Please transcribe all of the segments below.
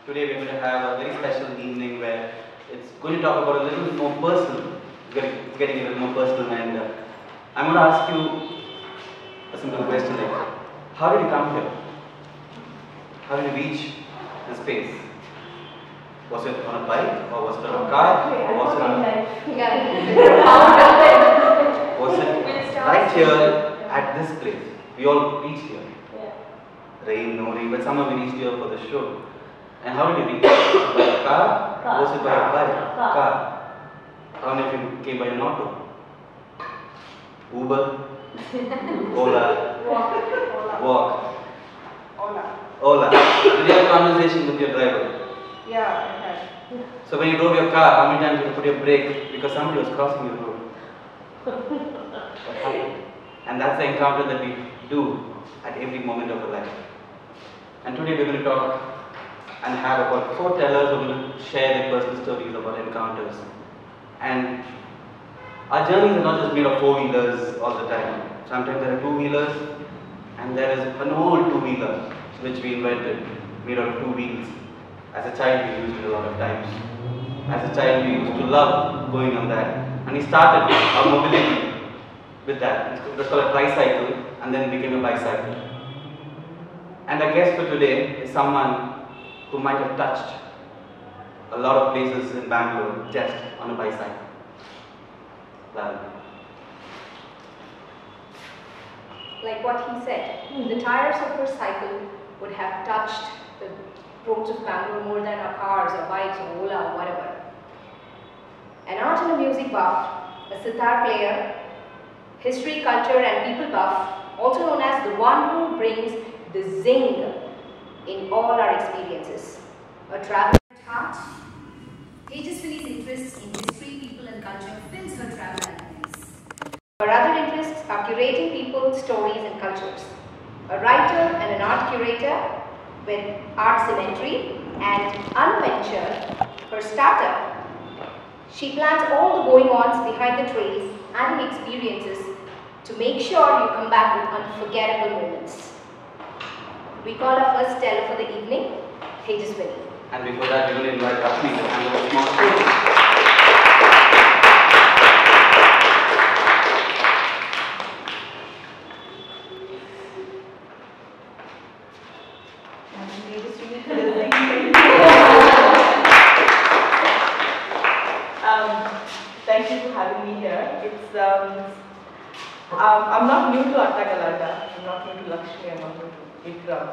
Today we're going to have a very special evening where it's going to talk about a little bit more personal. It's getting a little more personal, and I'm going to ask you a simple question like, how did you come here? How did you reach this space? Was it on a bike, or was it on a car, or was it on was it right here at this place? We all reached here. Rain, no rain, but somehow we reached here for the show. And how did you reach? By a car? Or was it by a bike? Car. How many of you came by an auto? Uber? Ola? Walk? Ola. Did you have a conversation with your driver? Yeah, I had. So when you drove your car, how many times did you put your brake because somebody was crossing your road? And that's the encounter that we do at every moment of our life. And today we're going to talk and have about 4 tellers who are going to share their personal stories about encounters. And our journeys are not just made of 4-wheelers all the time. Sometimes there are 2-wheelers, and there is an old 2-wheeler which we invented, made out of 2 wheels. As a child we used it a lot of times. As a child we used to love going on that. And we started our mobility with that. It was called a tricycle, and then it became a bicycle. And our guest for today is someone who might have touched a lot of places in Bangalore just on a bicycle. Like what he said, the tires of her cycle would have touched the roads of Bangalore more than our cars or bikes or Ola or whatever. An art and a music buff, a sitar player, history, culture and people buff, also known as the one who brings the zing in all our experiences. A traveler at heart, Tejaswini's interests in history, people and culture fills her travel itinerary. Her other interests are curating people, stories and cultures. A writer and an art curator with art symmetry and Unventure, her startup. She plans all the going-ons behind the trails and experiences to make sure you come back with unforgettable moments. We call our first teller for the evening, Tejaswini. And before that, we're going to invite Rashmi to handle a small story. Thank you for having me here. I'm not new to Attagalada. I'm not new to Lakshmi. I'm not new to Vikram.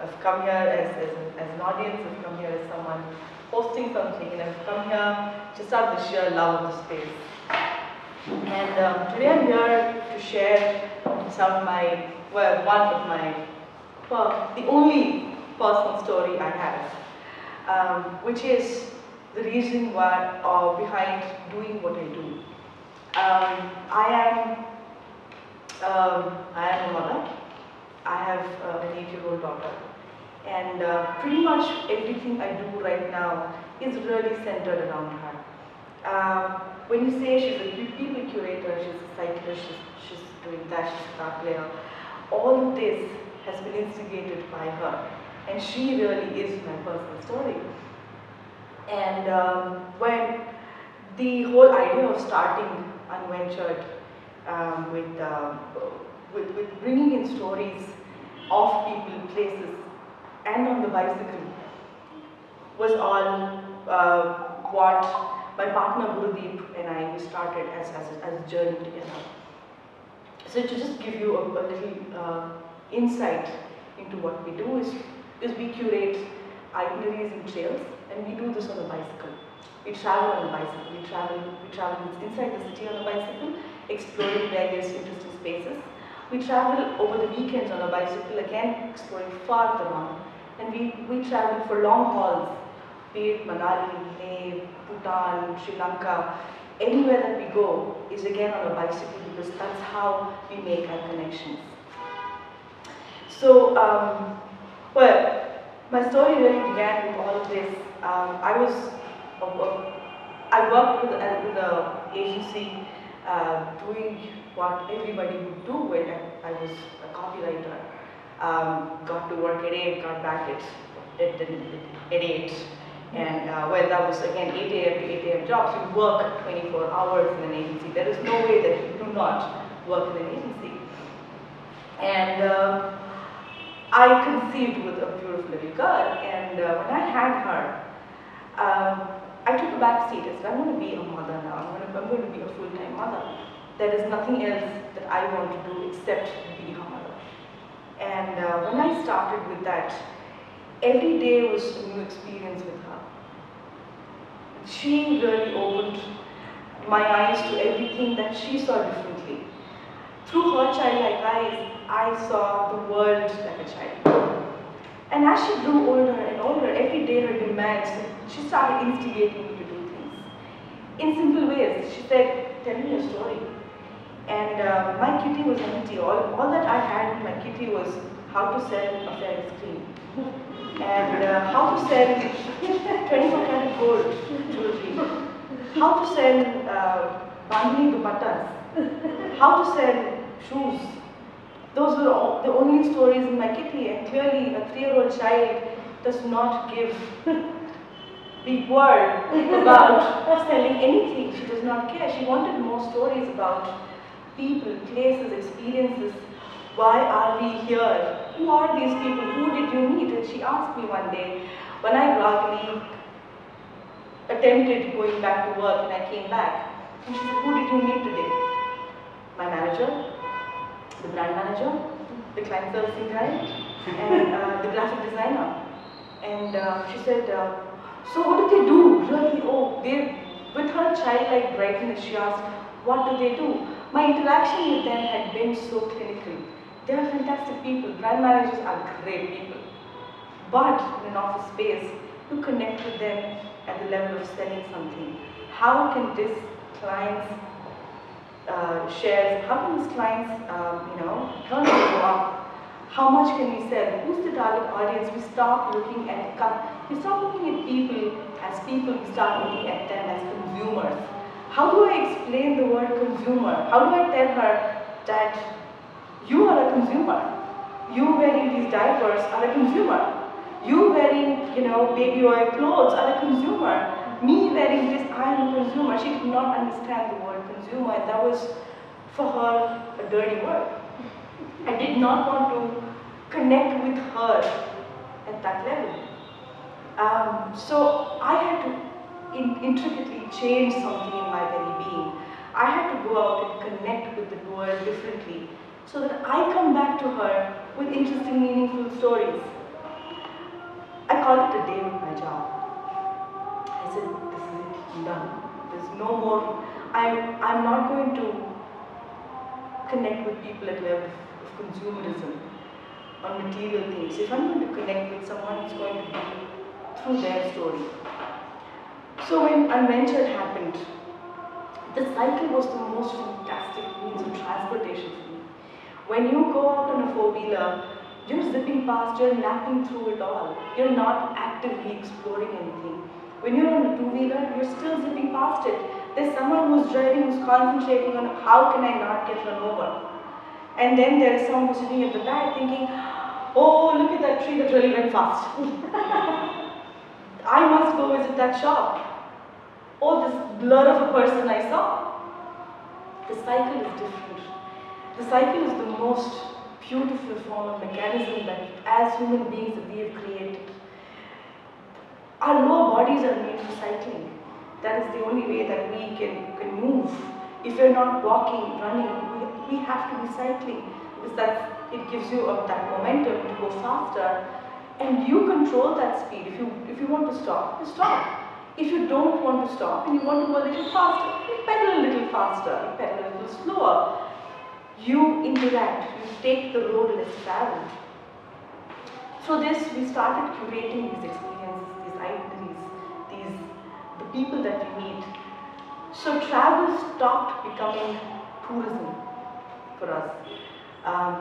I've come here as an audience. I've come here as someone hosting something, and I've come here just out of the sheer love of the space. And today I'm here to share some of my, well, one of my, well, the only personal story I have, which is the reason why behind doing what I do. I am a mother. I have an 8-year-old daughter, and pretty much everything I do right now is really centered around her. When you say she's a people curator, she's a cyclist, she's doing that, she's a car player, all of this has been instigated by her, and she really is my personal story. And when the whole idea of starting Unventured with bringing in stories of people, places, and on the bicycle was all what my partner Gurudeep and I started as a journey together. So to just give you a little insight into what we do is we curate itineraries and trails, and we do this on a bicycle. We travel on a bicycle. We travel inside the city on a bicycle, exploring various interesting spaces. We travel over the weekends on a bicycle, again exploring farther on. And we travel for long hauls, be it Manali, Leh, Bhutan, Sri Lanka. Anywhere that we go is again on a bicycle, because that's how we make our connections. So, well, my story really began with all of this. I worked with an agency doing what everybody would do when I was a copywriter. Got to work at 8, got back at at 8. And well, that was again 8 a.m. to 8 a.m. jobs. You work 24 hours in an agency. There is no way that you do not work in an agency. And I conceived with a beautiful little girl. And when I had her, I took a back seat. I said, I'm going to be a mother now. I'm going to be a full-time mother. There is nothing else that I want to do except be her mother. And when I started with that, every day was a new experience with her. She really opened my eyes to everything that she saw differently. Through her childlike eyes, I saw the world like a child. And as she grew older and older, every day her demands, she started instigating me to do things. In simple ways, she said, tell me a story. And my kitty was empty. All that I had in my kitty was how to sell a fair screen. And how to sell 24-karat gold jewelry. How to sell bandhani dupattas. How to sell shoes. Those were all the only stories in my kitty, and clearly a 3-year-old child does not give big word about selling anything. She does not care. She wanted more stories about people, places, experiences. Why are we here? Who are these people? Who did you meet? And she asked me one day, when I groggily attempted going back to work and I came back, and she said, who did you meet today? My manager, the brand manager, the client servicing guy, and the graphic designer. And she said, so what did they do? Really? Oh, with her childlike brightness, she asked, what do they do? My interaction with them had been so clinical. They are fantastic people. Brand managers are great people. But in an office space, you connect with them at the level of selling something. How can this client's shares, how can this client's turn go up? How much can we sell? Who's the target audience? We stop looking at people as people. We start looking at them as consumers. How do I explain the word consumer? How do I tell her that you are a consumer? You wearing these diapers are a consumer. You wearing, baby oil clothes are a consumer. Me wearing this, I am a consumer. She did not understand the word consumer, and that was for her a dirty word. I did not want to connect with her at that level. So I had to intricately change something in my very being. I had to go out and connect with the world differently so that I come back to her with interesting, meaningful stories. I called it a day with my job. I said, this is it, I'm done. There's no more. I'm not going to connect with people at the level of consumerism on material things. If I'm going to connect with someone, it's going to be through their story. So when Unventured happened, the cycle was the most fantastic means of transportation for me. When you go out on a 4-wheeler, you're zipping past, you're napping through it all. You're not actively exploring anything. When you're on a 2-wheeler, you're still zipping past it. There's someone who's driving, who's concentrating on how can I not get run over. And then there is someone who's sitting at the back thinking, oh, look at that tree that really went fast. I must go visit that shop. Oh, this blur of a person I saw. The cycle is different. The cycle is the most beautiful form of mechanism that as human beings that we have created. Our lower bodies are made for cycling. That is the only way that we can move. If we're not walking, running, we have to be cycling because it gives you that momentum to go faster, and you control that speed. If you want to stop, you stop. If you don't want to stop and you want to go a little faster, you pedal a little faster, you pedal a little slower. You interact, you take the road less traveled. Through this, we started curating these experiences, these itineraries, the people that we meet. So travel stopped becoming tourism for us.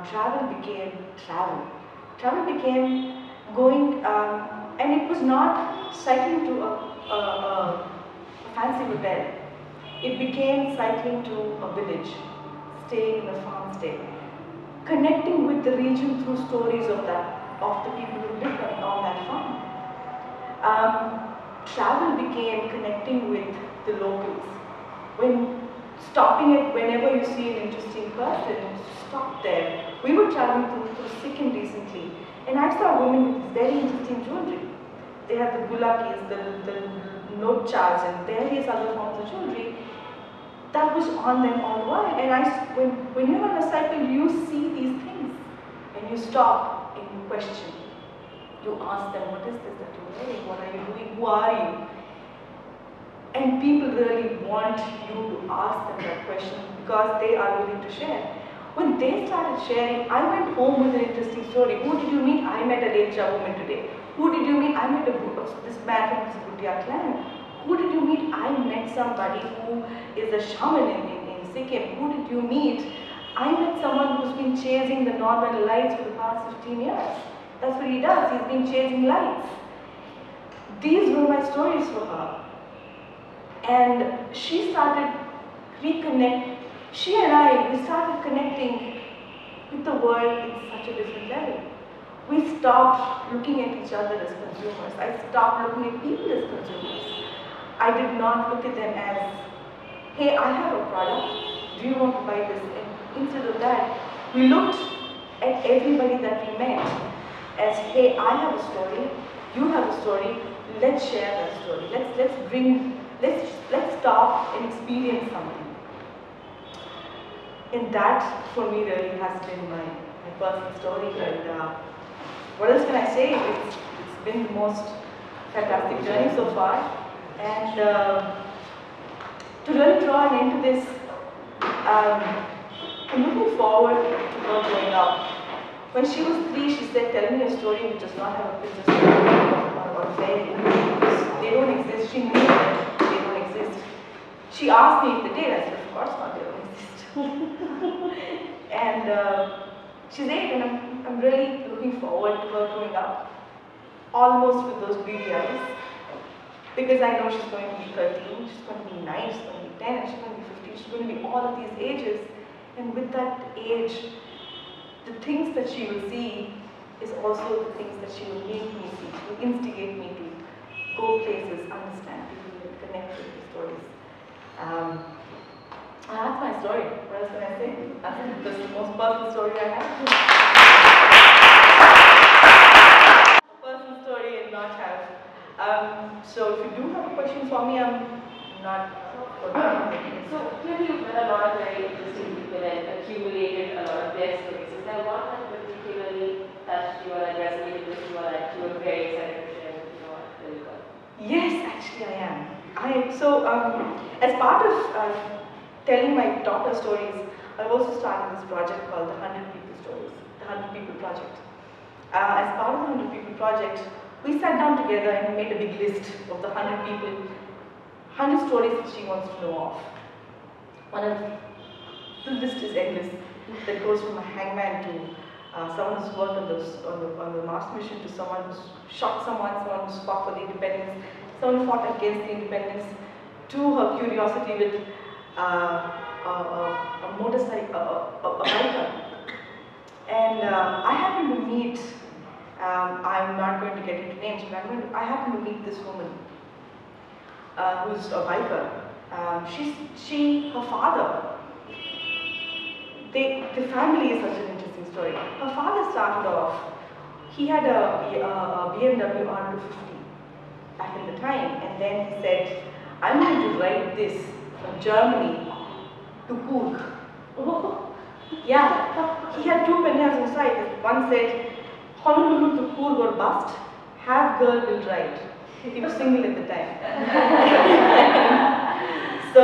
Travel became travel. Travel became going, and it was not cycling to a fancy hotel. It became cycling to a village, staying in a farm stay, connecting with the region through stories of the people who lived on that farm. travel became connecting with the locals. When stopping it, whenever you see an interesting person, stop there. We were traveling through Sikkim recently, and I saw women with very interesting jewelry. They had the bulakis, the note charts, and various other forms of jewelry that was on them all the while. And when you're on a cycle, you see these things, and you stop and you question. You ask them, what is this that you're wearing? What are you doing? Who are you? And people really want you to ask them that question because they are willing to share. When they started sharing, I went home with an interesting story. Who did you meet? I met a Lecha woman today. Who did you meet? I met this man from this Bhutia clan. Who did you meet? I met somebody who is a shaman in Sikkim. Who did you meet? I met someone who's been chasing the northern lights for the past 15 years. That's what he does. He's been chasing lights. These were my stories for her. And she started she and I, we started connecting with the world in such a different level. We stopped looking at each other as consumers. I stopped looking at people as consumers. I did not look at them as, hey, I have a product, do you want to buy this? And instead of that, we looked at everybody that we met as, hey, I have a story, you have a story, let's share that story. Let's stop and experience something. And that, for me, really has been my personal story. And what else can I say? It's been the most fantastic journey so far. And to really draw an end to this, I'm looking forward to her growing up. When she was 3, she said, tell me a story which does not have a business or fairy. They don't exist. She knew that they don't exist. She asked me if they did. I said, of course not, they don't exist. And she's 8, and I'm really looking forward to her growing up, almost with those greedy eyes, because I know she's going to be 13, she's going to be 9, she's going to be 10, and she's going to be 15, she's going to be all of these ages, and with that age, the things that she will see is also the things that she will make me see. She will instigate me to go places, understand people, and connect with these stories. That's my story. What else can I say? That's the most personal story I have. Personal story and not have. So if you do have a question for me, I'm not. So clearly you've met a lot of very interesting people and accumulated a lot of their stories. Is there one that particularly touched you or that resonated with you or that you were very excited to share with you or really good? Yes, actually I am. As part of telling my daughter stories, I've also started this project called the 100 People Stories, the 100 People Project. As part of the 100 People Project, we sat down together and made a big list of the 100 people, 100 stories that she wants to know of. The list is endless. That goes from a hangman to someone who's worked on the Mars mission, to someone who's shot someone who's fought for the independence, someone who fought against the independence, to her curiosity with a motorcycle, a biker. And I happened to meet, I'm not going to get into names, but I happened to meet this woman who's a biker. Her father, the family is such an interesting story. Her father started off, he had a BMW R250 back in the time, and then he said, I'm going to ride this from Germany to Coorg. Oh. Yeah, he had 2 pennies inside. One said, Honolulu to Coorg or bust, have girl will ride. He was single at the time. So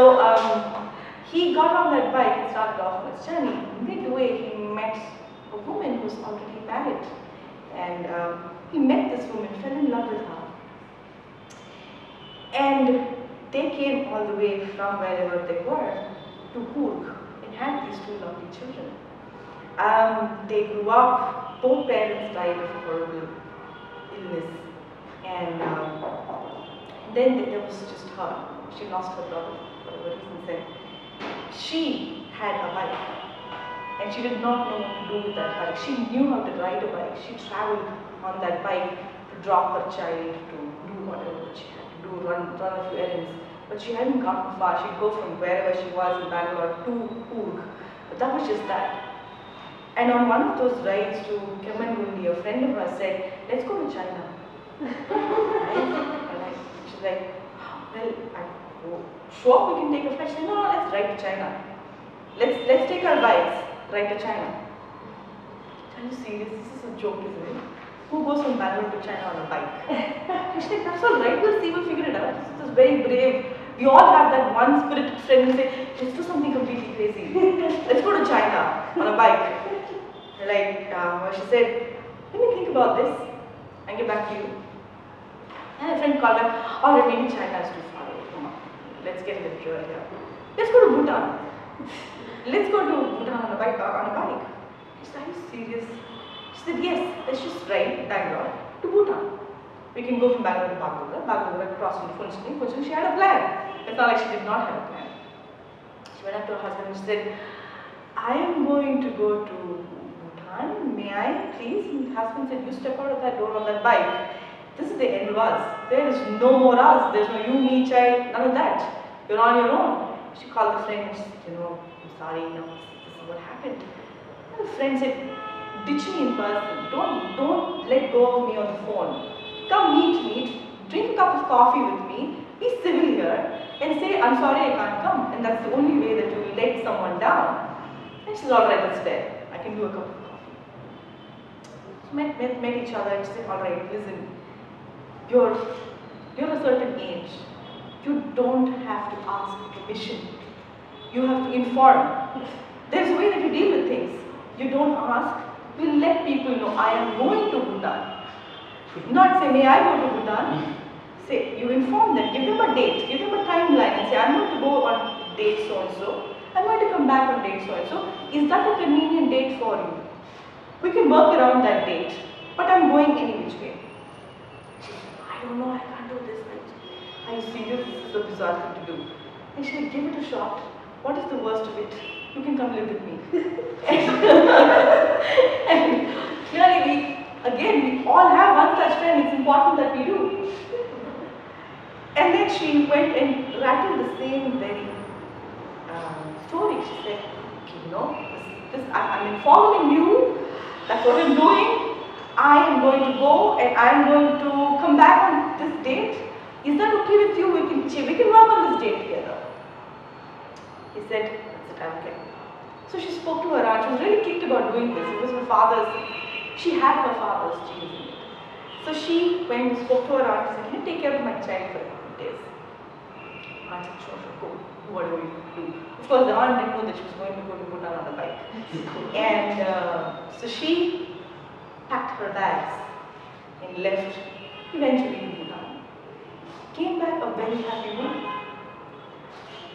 he got on that bike and started off on his journey. Midway, he met a woman who was already married. And he met this woman, fell in love with her. And they came all the way from wherever they were to Coorg and had these 2 lovely children. They grew up, both parents died of a horrible illness. And then there was just her. She lost her brother for whatever reason. Said she had a bike, and she did not know what to do with that bike. She knew how to ride a bike. She traveled on that bike to drop her child, to do do run a few errands. But she hadn't gone far. She'd go from wherever she was in Bangalore to Coorg. But that was just that. And on one of those rides to Kemangundi, a friend of hers said, let's go to China. She's like, well, sure, we can take a flight. She said, no, let's ride to China. Let's take our bikes, ride to China. Are you serious? This is a joke, isn't it? Who goes from Bangalore to China on a bike? She's like, that's all right, we'll see, we'll figure it out. This is very brave. We all have that one spirited friend who say, let's do something completely crazy. Let's go to China on a bike. She said, let me think about this and get back to you. And a friend called back, all right, maybe China is too far away. Come on, let's get a little here. Let's go to Bhutan. Let's go to Bhutan on a bike. She said, are you serious? She said, yes, let's just ride Bangalore to Bhutan. We can go from Bangalore to Bangalore across into Funchal. She had a plan. It's not like she did not have a plan. She went up to her husband and she said, I am going to go to Bhutan. May I please? And the husband said, you step out of that door on that bike. This is the end of us. There is no more us. There's no you, me, child, none of that. You're on your own. She called the friend and she said, I'm sorry, this is what happened. And the friend said, ditch me in person. Don't let go of me on the phone. Come meet me, drink a cup of coffee with me, be civil here, and say, I'm sorry I can't come. And that's the only way that you will let someone down. And she said, alright, that's fair. I can do a cup of coffee. So met each other and she said, alright, listen, you're a certain age. You don't have to ask permission. You have to inform. There's a way that you deal with things. You don't ask, you let people know, I am going to Bhutan. Not say, may I go to Bhutan? Say, you inform them, give them a date, give them a timeline and say, I'm going to go on date so-and-so, I'm going to come back on date so-and-so. Is that a convenient date for you? We can work around that date, but I'm going any which way. She said, I don't know, I can't do this. Are you serious? This is a bizarre thing to do. And she said, give it a shot. What is the worst of it? You can come live with me. And clearly, we all have one such friend. It's important that we do. And then she went and rattled the same very story. She said, okay, I'm following you. That's what I'm doing. I am going to go and I'm going to come back on this date. Is that okay with you? We can work on this date together. He said, that's it, I'm okay. So she spoke to her aunt. She was really kicked about doing this. It was her father's. She had her father's genes in it. So she went and spoke to her aunt and said, can you take care of my child for a few days? Aunt said, sure, go. Whatever you do. Of course, the aunt didn't know that she was going to go to Bhutan on a bike. And so she packed her bags and left eventually to Bhutan. Came back a very happy woman.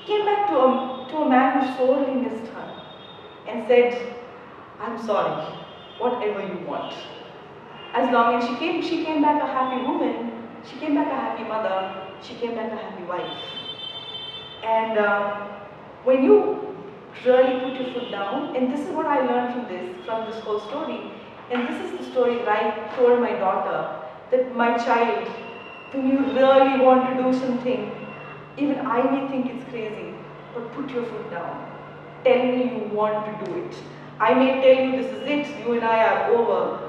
Came back to a man who sorely missed her and said, I'm sorry, whatever you want. As long as she came back a happy woman, she came back a happy mother, she came back a happy wife. And when you really put your foot down, and this is what I learned from this whole story, and this is the story that I told my daughter, that my child, when you really want to do something, even I may think it's crazy, but put your foot down. Tell me you want to do it. I may tell you this is it, you and I are over,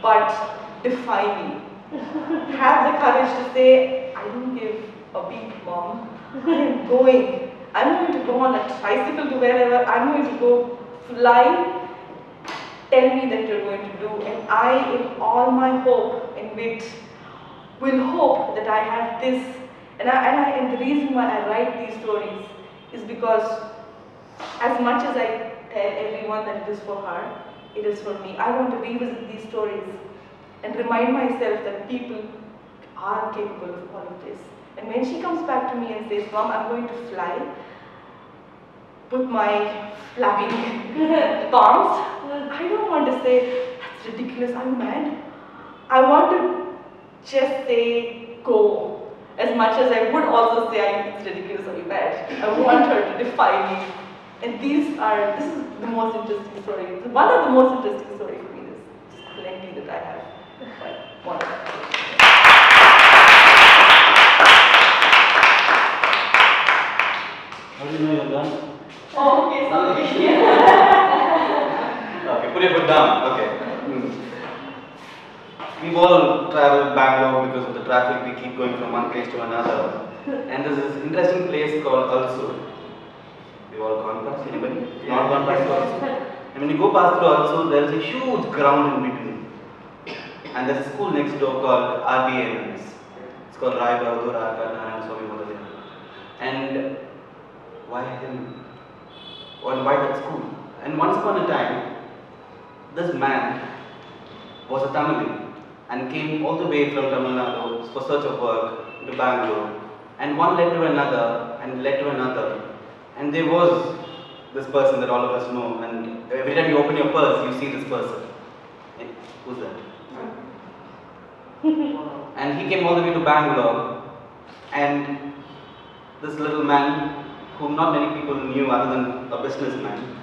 but defy me. Have the courage to say, I don't give a beat, Mom. I am going. I'm going to go on a tricycle to wherever. I'm going to go fly. Tell me that you're going to do. And I, in all my hope and wit, will hope that I have this. And the reason why I write these stories is because as much as I tell everyone that it is for her, it is for me. I want to revisit these stories and remind myself that people are capable of all of this. And when she comes back to me and says, Mom, I'm going to fly, with my flapping palms, I don't want to say, that's ridiculous, are you mad? I want to just say, go. As much as I would also say, it's ridiculous, are you mad? I want her to defy me. And this is the most interesting story. One of the most interesting stories for me. There's plenty that I have. But one of them. How do you know you're done? Oh, okay, sorry. Okay, put your foot down. Okay. We've all traveled Bangalore because of the traffic. We keep going from one place to another. And there's this interesting place called Alsur. We've all gone past. Anybody? Not gone past Alsur? And when you go past through Alsur, there is a huge ground in between. And there's a school next door called RBNS. It's called Rai Bahadur Akan and Swami Mudalya. And why him? Or why that school? And once upon a time, this man was a Tamilian and came all the way from Tamil Nadu for search of work to Bangalore. And one led to another and led to another. And there was this person that all of us know. And every time you open your purse, you see this person. Who's that? And he came all the way to Bangalore. And this little man, whom not many people knew other than a businessman,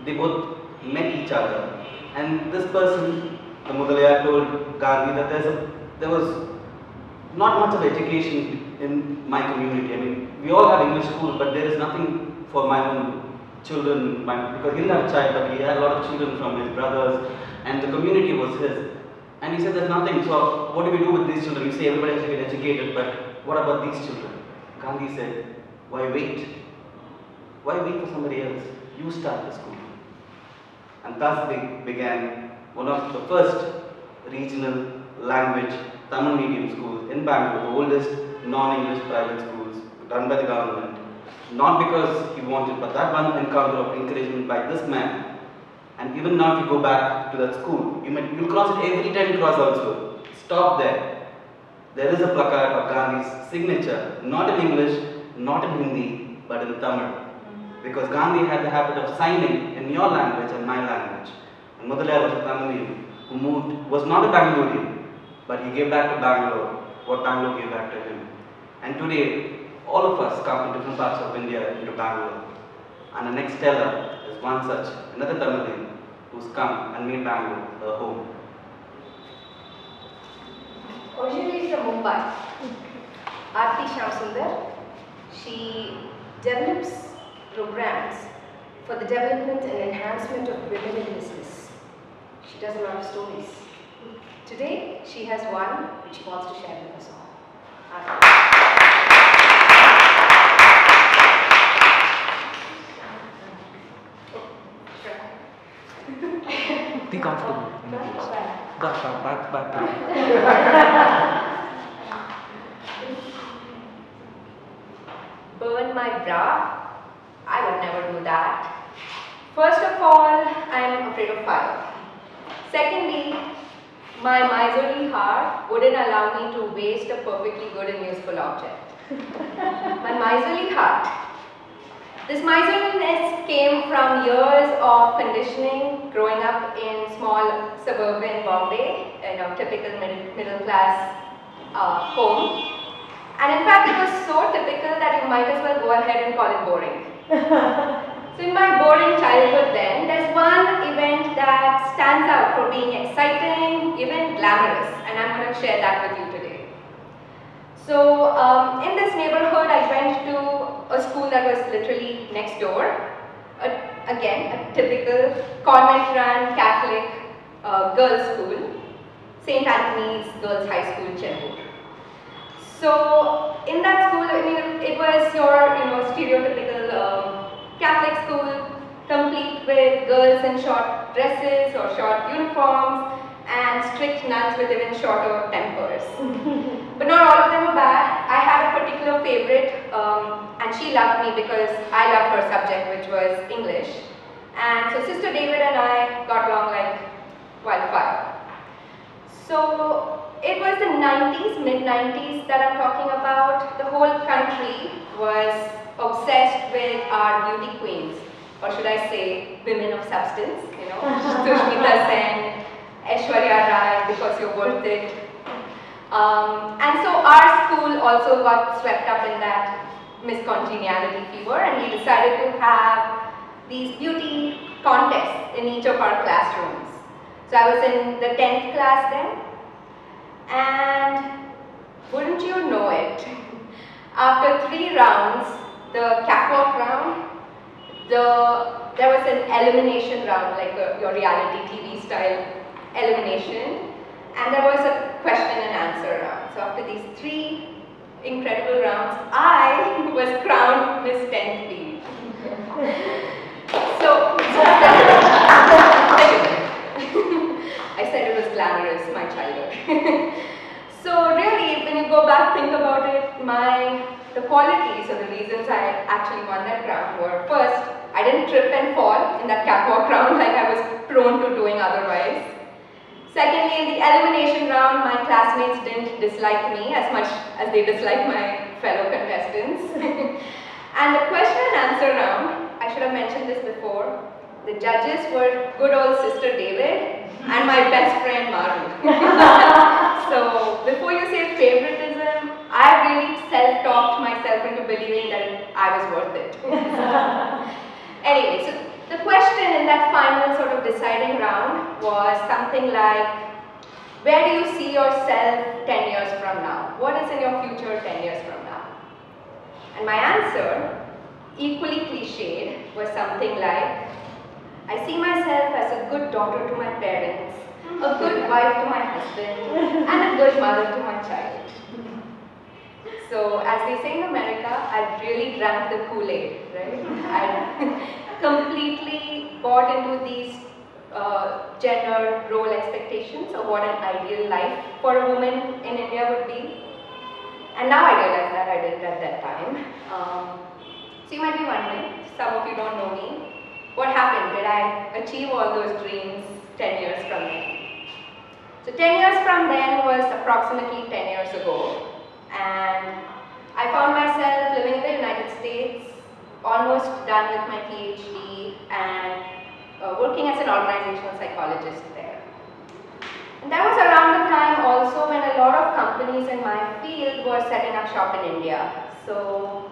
they both met each other. And this person, the Mudalaya, told Gandhi that there was not much of education in my community. I mean, we all have English schools, but there is nothing for my own children, because he didn't have a child, but he had a lot of children from his brothers, and the community was his. And he said, there's nothing, so what do we do with these children? You say everybody has to get educated, but what about these children? Gandhi said, why wait? Why wait for somebody else? You start the school. And thus began one of the first regional language Tamil medium schools in Bangalore, the oldest non-English private schools run by the government. Not because he wanted, but that one encounter of encouragement by this man. And even now if you go back to that school, you'll cross it every time you cross also. Stop there. There is a placard of Gandhi's signature, not in English, not in Hindi, but in Tamil. Because Gandhi had the habit of signing in your language and my language. And Mudalaya was a Tamilian who was not a Bangalorean, but he gave back to Bangalore what Bangalore gave back to him. And today, all of us come from different parts of India into Bangalore. And the next teller is one such, another Tamilian, who's come and made Bangalore her home. Originally from Mumbai, Aarti Shamsundar, she develops programs for the development and enhancement of women in business. She does a lot of stories. Today, she has one which she wants to share with us all. Be comfortable. Back. Burn my bra? I would never do that. First of all, I am afraid of fire. Secondly, my miserly heart wouldn't allow me to waste a perfectly good and useful object. My miserly heart. This miserliness came from years of conditioning, growing up in small suburban Bombay, typical middle class home. And in fact, it was so typical that you might as well go ahead and call it boring. So in my boring childhood then, there's one event that stands out for being exciting, even glamorous, and I'm going to share that with you today. So in this neighborhood, I went to a school that was literally next door. Again, a typical convent-run Catholic girls' school, St. Anthony's Girls' High School, Chennai. So in that school, I mean, it was your stereotypical Catholic school, complete with girls in short dresses or short uniforms and strict nuns with even shorter tempers. But not all of them were bad. I had a particular favorite and she loved me because I loved her subject, which was English. And so Sister David and I got along like wildfire. So it was the 90s, mid-90s that I'm talking about. The whole country was obsessed with our beauty queens, or should I say, women of substance, Sushmita Sen, Aishwarya Rai, because you're worth it. And so our school also got swept up in that Miss Congeniality fever, and we decided to have these beauty contests in each of our classrooms. So I was in the 10th class then, and wouldn't you know it, after 3 rounds, the catwalk round, there was an elimination round, like your reality TV style elimination, and there was a question and answer round. So after these 3 incredible rounds, I was crowned Miss 10th B. So I said it was glamorous, my childhood. So really, when you go back, think about it, the qualities or the reasons I actually won that round were, first, I didn't trip and fall in that catwalk round like I was prone to doing otherwise. Secondly, in the elimination round, my classmates didn't dislike me as much as they disliked my fellow contestants. And the question and answer round, I should have mentioned this before, the judges were good old Sister David and my best friend Maru. So before you say favoritism, I really self-talked myself into believing that I was worth it. Anyway, so the question in that final sort of deciding round was something like, where do you see yourself 10 years from now? What is in your future 10 years from now? And my answer, equally cliched, was something like, I see myself as a good daughter to my parents, a good wife to my husband, and a good mother to my child. So, as they say in America, I really drank the Kool-Aid, right? I completely bought into these gender role expectations of what an ideal life for a woman in India would be. And now I realize that I didn't at that time. So you might be wondering, some of you don't know me, what happened? Did I achieve all those dreams 10 years from then? So 10 years from then was approximately 10 years ago, and I found myself living in the United States, almost done with my PhD, and working as an organizational psychologist there. And that was around the time also when a lot of companies in my field were setting up shop in India. So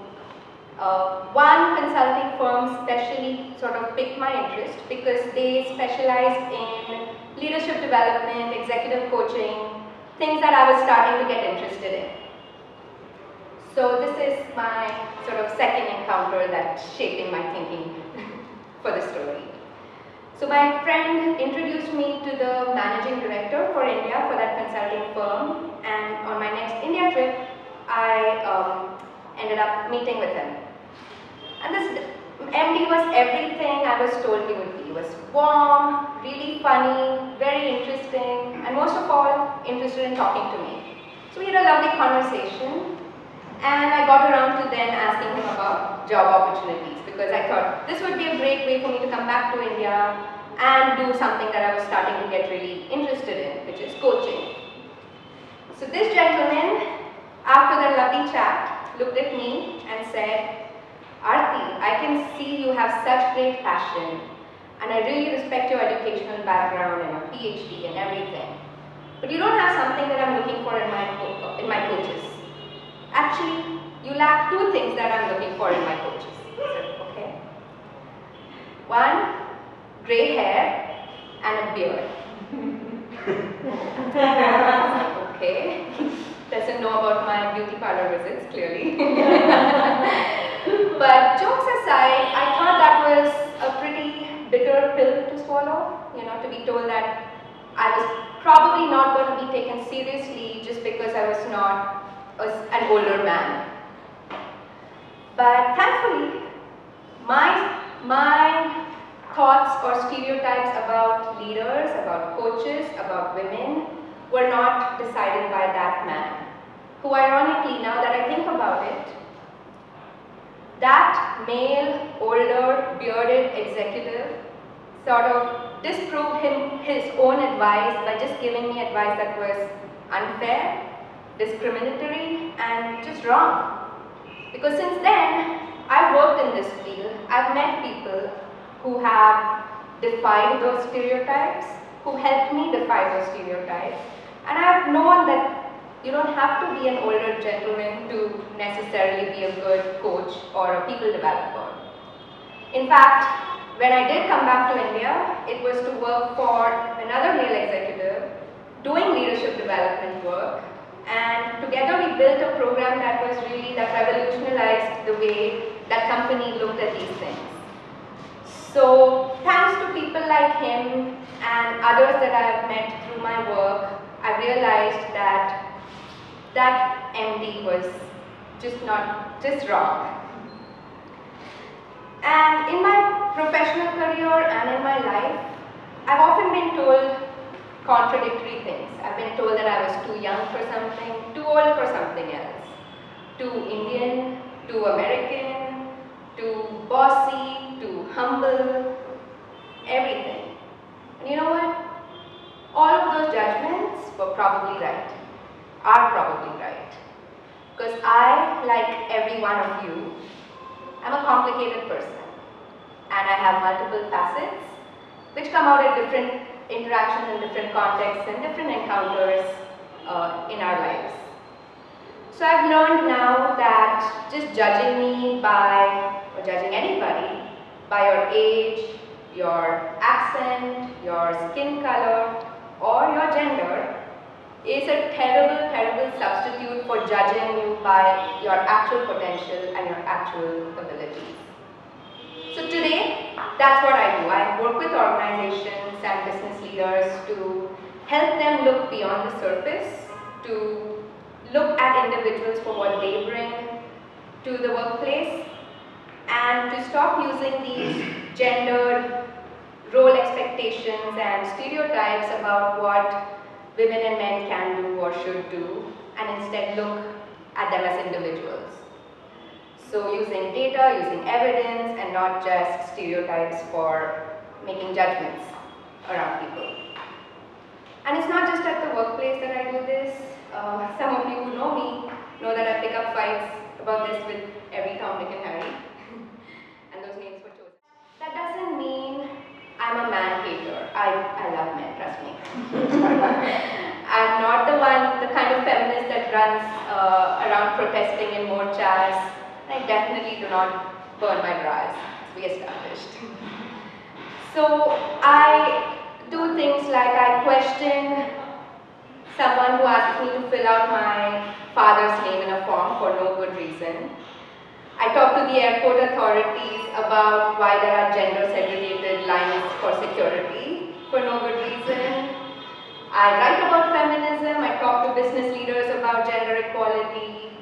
one consulting firm specially sort of piqued my interest because they specialized in leadership development, executive coaching, things that I was starting to get interested in. So this is my sort of second encounter that's shaping my thinking for the story. So my friend introduced me to the managing director for India for that consulting firm, and on my next India trip, I ended up meeting with him. And this MD was everything I was told he would be. He was warm, really funny, very interesting, and most of all, interested in talking to me. So we had a lovely conversation, and I got around to then asking him about job opportunities because I thought this would be a great way for me to come back to India and do something that I was starting to get really interested in, which is coaching. So this gentleman, after that lovely chat, looked at me and said, Aarti, I can see you have such great passion, and I really respect your educational background and your PhD and everything. But you don't have something that I'm looking for in my coaches. Actually, you lack 2 things that I'm looking for in my coaches. I said, okay. 1, gray hair and a beard. Okay. Doesn't know about my beauty parlor visits, clearly. But jokes aside, I thought that was a pretty bitter pill to swallow, to be told that I was probably not going to be taken seriously just because I was not an older man. But thankfully, my thoughts or stereotypes about leaders, about coaches, about women were not decided by that man, who ironically, now that I think about it, that male, older, bearded executive sort of disproved his own advice by just giving me advice that was unfair, discriminatory, and just wrong. Because since then, I've worked in this field, I've met people who have defied those stereotypes, who helped me defy those stereotypes, and I've known that you don't have to be an older gentleman to necessarily be a good coach or a people developer. In fact, when I did come back to India, it was to work for another male executive doing leadership development work, and together we built a program that revolutionized the way that company looked at these things. So thanks to people like him and others that I have met through my work, I realized that that MD was just wrong. And in my professional career and in my life, I've often been told contradictory things. I've been told that I was too young for something, too old for something else, too Indian, too American, too bossy, too humble, everything. And you know what? All of those judgments were probably right, are probably right. Because I, like every one of you, I'm a complicated person. And I have multiple facets which come out at different interactions in different contexts and different encounters in our lives. So I've learned now that just judging me by, or judging anybody, by your age, your accent, your skin color, or your gender is a terrible, terrible substitute for judging you by your actual potential and your actual abilities. So today, that's what I do. I work with organizations and business leaders to help them look beyond the surface, to look at individuals for what they bring to the workplace, and to stop using these gendered role expectations and stereotypes about what women and men can do or should do, and instead look at them as individuals. So using data, using evidence, and not just stereotypes for making judgments around people. And it's not just at the workplace that I do this. Some of you who know me know that I pick up fights about this with every Tom, Dick, and Harry. And those names were chosen. That doesn't mean I'm a man hater. I love men, trust me. I'm not the kind of feminist that runs around protesting in morchas. I definitely do not burn my bras, as we established. So I do things like I question someone who asks me to fill out my father's name in a form for no good reason. I talk to the airport authorities about why there are gender segregated lines for security for no good reason. I write about feminism, I talk to business leaders about gender equality.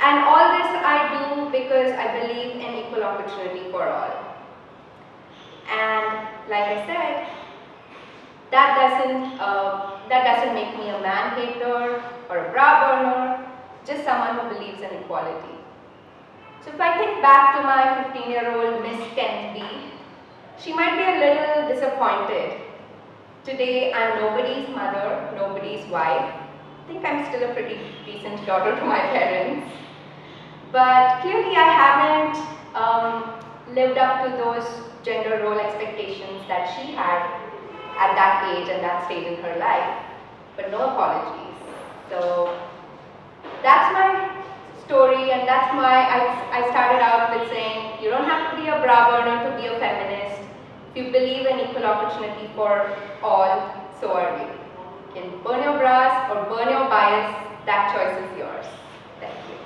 And all this I do because I believe in equal opportunity for all. And like I said, that doesn't make me a man hater or a bra burner, just someone who believes in equality. So if I think back to my 15-year-old Miss Kent B, she might be a little disappointed. Today I'm nobody's mother, nobody's wife. I think I'm still a pretty decent daughter to my parents. But clearly I haven't lived up to those gender role expectations that she had at that age and that stage in her life. But no apologies. So that's my story, and that's my, I started out with saying, you don't have to be a bra burner to be a feminist. If you believe in equal opportunity for all, so are we. You can burn your bras or burn your bias, that choice is yours. Thank you.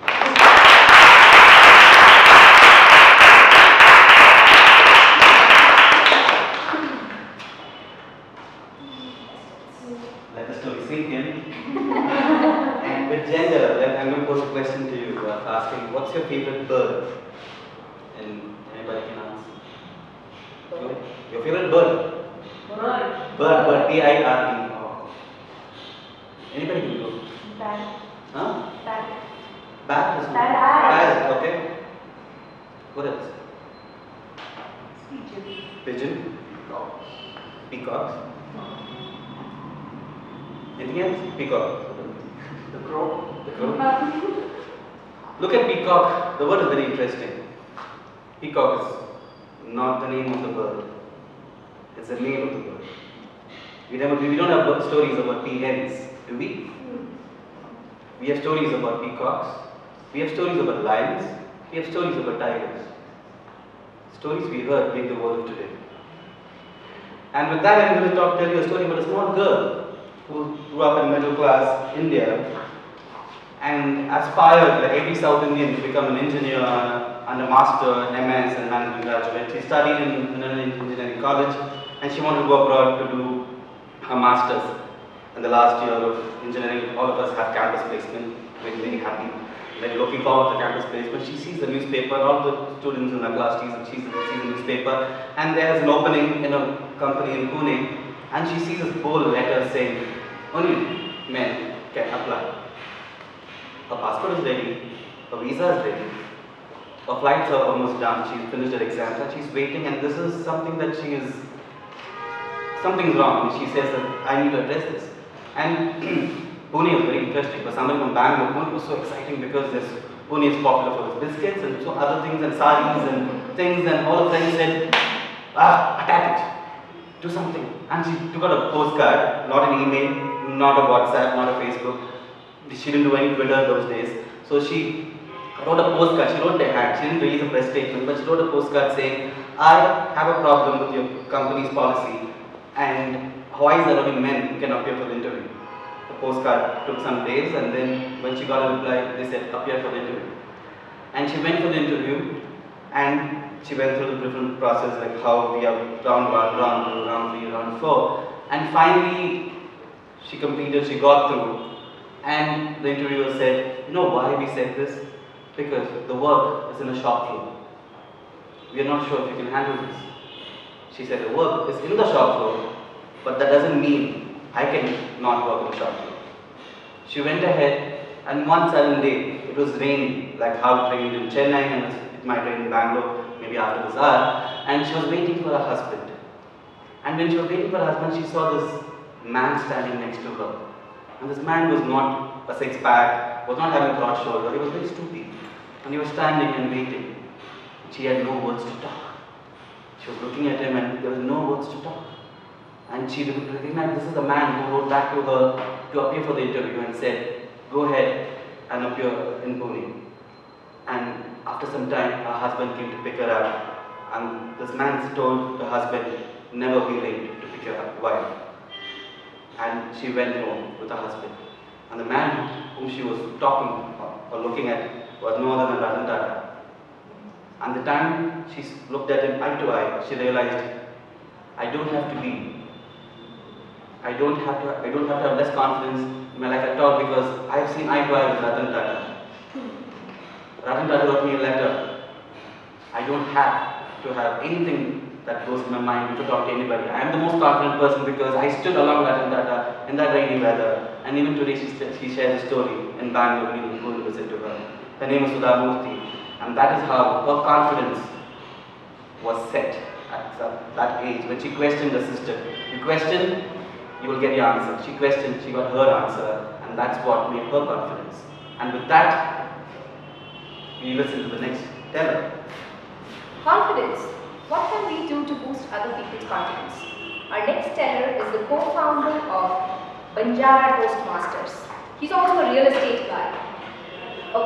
Let the story sink in. And with gender, I'm going to pose a question to you, asking, what's your favorite bird? And anybody can answer. Your favorite bird? Bird, B-I-R-D. Oh. Anybody can go. Bat. Huh? Bat. Bat is Parrot. Okay. What else? Pigeon. Pigeon. Peacocks. Anything else? Peacock. The crow. The crow. Look at peacock. The word is very interesting. Peacock is not the name of the bird. It's the name of the bird. We don't have stories about peahens, do we? We have stories about peacocks. We have stories about lions. We have stories about tigers. Stories we heard make the world today. And with that, I'm going to tell you a story about a small girl who grew up in middle class India and aspired, like every South Indian, to become an engineer, and a master, MS and management graduate. She studied in an engineering college and she wanted to go abroad to do her masters. In the last year of engineering, all of us have campus placement. Very, very happy. Like looking forward to campus placement. She sees the newspaper, all the students in the class sees the newspaper, and there's an opening in a company in Pune, and she sees this bold letter saying, only men can apply. Her passport is ready, her visa is ready, her flights are almost done, she's finished her exams and she's waiting, and this is something that something's wrong, and she says that I need to address this. And Pune was very interesting. For somebody from Bangalore, Pune was so exciting because Pune is popular for its biscuits and so other things and saris and things, and all of them said, attack it, do something. And she took out a postcard, not an email, not a WhatsApp, not a Facebook. She didn't do any Twitter those days. So she wrote a postcard, she wrote the hat, she didn't release a press statement, but she wrote a postcard saying, I have a problem with your company's policy, and why is there only men who can appear for the interview? The postcard took some days, and then when she got a reply, they said, appear for the interview. And she went for the interview, and she went through the different process, like how we have round 1, round 2, round 3, round 4, and finally she completed, she got through, and the interviewer said, you know why we said this? Because the work is in a shop floor. We are not sure if you can handle this. She said, the work is in the shop floor, but that doesn't mean I can not work in the shop floor. She went ahead, and one sudden day, it was raining, like how it rained in Chennai, and it might rain in Bangalore, maybe after this hour, and she was waiting for her husband. And when she was waiting for her husband, she saw this man standing next to her. And this man was not a six-pack, was not having a broad shoulder, he was very stoopy. And he was standing and waiting. She had no words to talk. She was looking at him and there was no words to talk. And she recognized this is the man who wrote back to her to appear for the interview and said, go ahead and appear in Pune. And after some time, her husband came to pick her up. And this man told the husband, never be late to pick your wife. And she went home with her husband. And the man whom she was talking or looking at was no other than Ratan Tata. And the time she looked at him eye to eye, she realized, I don't have to have less confidence in my life at all because I have seen eye to eye with Ratan Tata. Ratan Tata wrote me a letter. I don't have to have anything that goes in my mind to talk to anybody. I am the most confident person because I stood along Ratan Tata in that rainy weather, and even today she shares a story in Bangalore. We will go to visit to her. Her name is Sudha Murthy, and that is how her confidence was set at that age when she questioned the system. You question, you will get your answer. She questioned, she got her answer, and that's what made her confidence. And with that, we listen to the next teller. Confidence. What can we do to boost other people's confidence? Our next teller is the co-founder of Banjara Toastmasters. He's also a real estate guy. The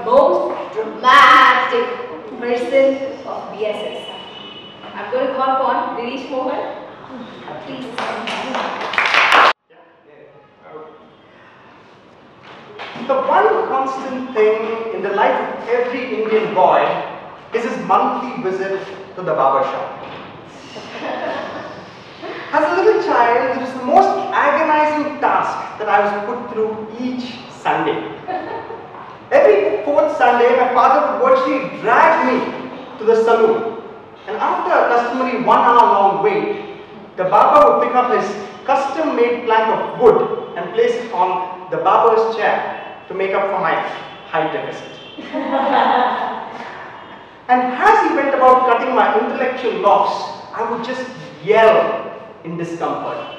most dramatic person of BSS. I'm going to call upon Dinesh Mohan. Please. The one constant thing in the life of every Indian boy is his monthly visit to the barber shop. As a little child, it was the most agonizing task that I was put through each Sunday. Every fourth Sunday, my father would virtually drag me to the saloon. And after a customary 1 hour long wait, the barber would pick up his custom-made plank of wood and place it on the barber's chair to make up for my height deficit. And as he went about cutting my intellectual locks, I would just yell in discomfort.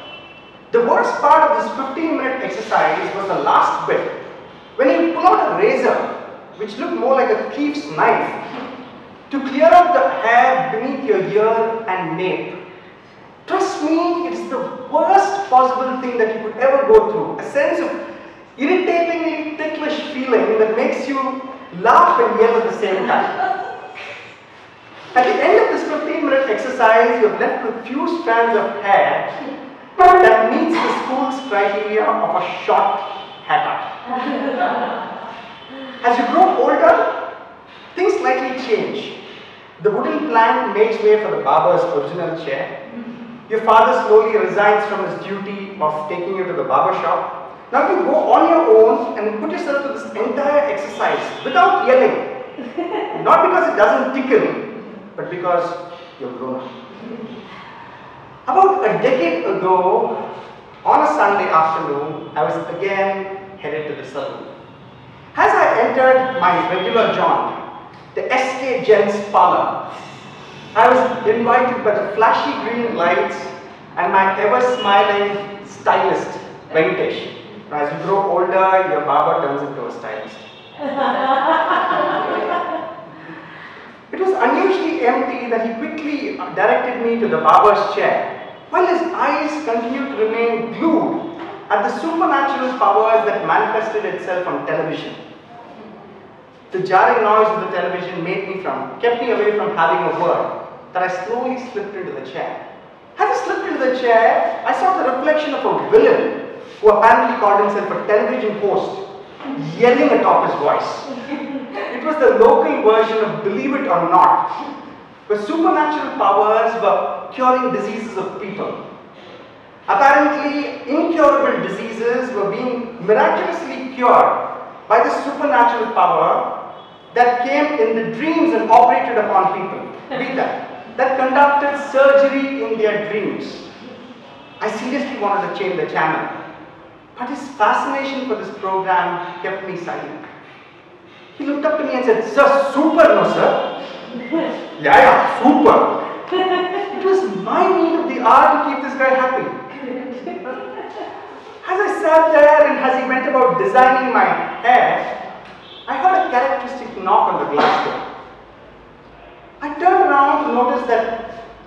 The worst part of this 15-minute exercise was the last bit, when he pulled out a razor, which looked more like a thief's knife, to clear out the hair beneath your ear and nape. Trust me, it's the worst possible thing that you could ever go through. A sense of irritatingly ticklish feeling that makes you laugh and yell at the same time. At the end of this 15-minute exercise, you are left with few strands of hair that meets the school's criteria of a short haircut. As you grow older, Things slightly change. The wooden plank makes way for the barber's original chair. Your father slowly resigns from his duty of taking you to the barber shop. Now you go on your own and put yourself to this entire exercise without yelling. Not because it doesn't tickle, but because you're grown up. About a decade ago, on a Sunday afternoon, I was again headed to the salon. As I entered my regular jaunt, the SK Gents parlor, I was invited by the flashy green lights and my ever-smiling stylist, Venkatesh. As you grow older, your barber turns into a stylist. It was unusually empty that he quickly directed me to the barber's chair, while his eyes continued to remain glued at the supernatural powers that manifested itself on television. The jarring noise of the television kept me away from having a word, that I slowly slipped into the chair. As I slipped into the chair, I saw the reflection of a villain who apparently called himself a television host, yelling atop his voice. It was the local version of Believe It or Not, where supernatural powers were curing diseases of people. Apparently, incurable diseases were being miraculously cured by the supernatural power that came in the dreams and operated upon people. Read that conducted surgery in their dreams. I seriously wanted to change the channel, but his fascination for this program kept me silent. He looked up to me and said, "Sir, super, no sir?" Yeah, super. It was my need of the hour to keep this guy happy. As I sat there and as he went about designing my hair, I heard a characteristic knock on the glass door. I turned around to notice that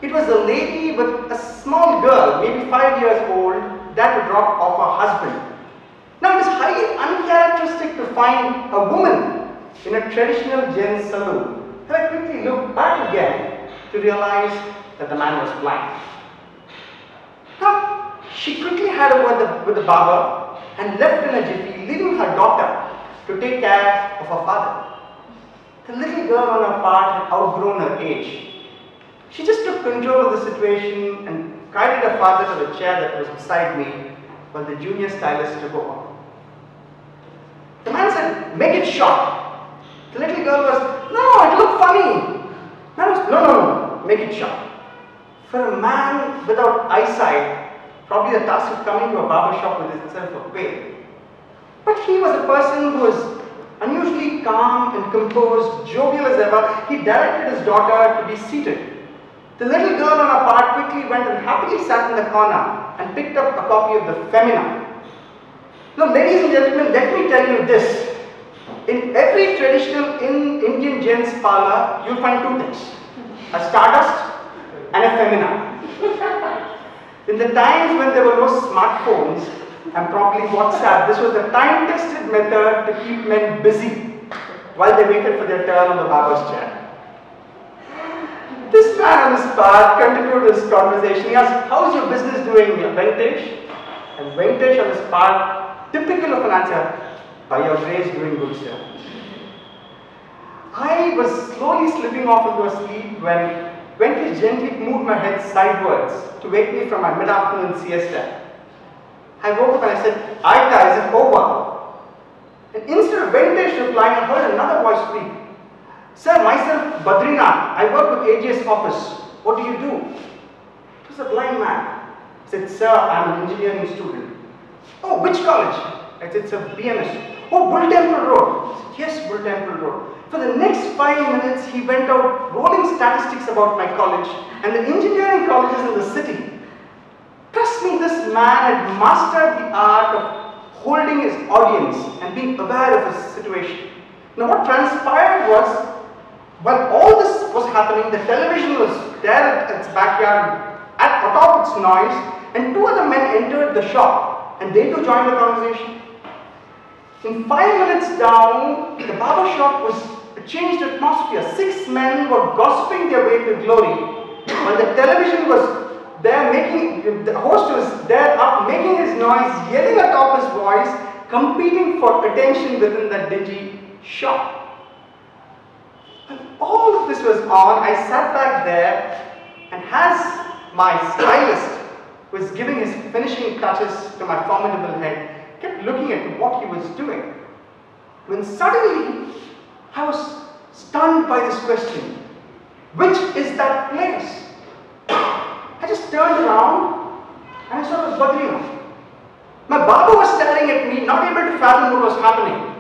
it was a lady with a small girl, maybe 5 years old, that would drop off her husband. Now it is highly uncharacteristic to find a woman in a traditional gents saloon. And I quickly looked back again to realize that the man was blind. Now, she quickly had a word with the barber and left in a jiffy, leaving her daughter to take care of her father. The little girl on her part had outgrown her age. She just took control of the situation and guided her father to the chair that was beside me while the junior stylist took over. The man said, "Make it short." The little girl was, "No, it looked funny." Man was, no, make it short. For a man without eyesight, probably the task of coming to a barber shop was itself a pain. But he was a person who was unusually calm and composed, jovial as ever. He directed his daughter to be seated. The little girl on her part quickly went and happily sat in the corner and picked up a copy of the Femina. Now, ladies and gentlemen, let me tell you this. In every traditional Indian gents parlor, you'll find two things: a Stardust and a Femina. In the times when there were no smartphones and probably WhatsApp, this was the time-tested method to keep men busy while they waited for their turn on the barber's chair. This man on his part continued his conversation. He asked, "How's your business doing, Venkatesh?" And Venkatesh on his part, typical of an answer, "By your grace, doing good, sir." I was slowly slipping off into a sleep when Venkatesh gently moved my head sidewards to wake me from my mid-afternoon siesta. I woke up and I said, "Aita, is it over?" And instead of Venkatesh replying, I heard another voice speak. "Sir, myself, Badrinath. I work with AG's office. What do you do?" It was a blind man. I said, "Sir, I'm an engineering student." "Oh, which college?" I said, "It's a BMS." "Oh, Bull Temple Road." I said, "Yes, Bull Temple Road." For the next 5 minutes, he went out rolling statistics about my college and the engineering colleges in the city. Trust me, this man had mastered the art of holding his audience and being aware of his situation. Now, what transpired was, while all this was happening, the television was there at its backyard, atop its noise, and two other men entered the shop, and they too joined the conversation. In 5 minutes down, the barber shop was a changed atmosphere. 6 men were gossiping their way to glory, while the television was there the host was there up making his noise, yelling atop his voice, competing for attention within that dingy shop. all of this was on, I sat back there, and as my stylist was giving his finishing touches to my formidable head, kept looking at what he was doing, when suddenly I was stunned by this question: which is that place? I just turned around and I saw it was Badrinath. My barber was staring at me, not able to fathom what was happening.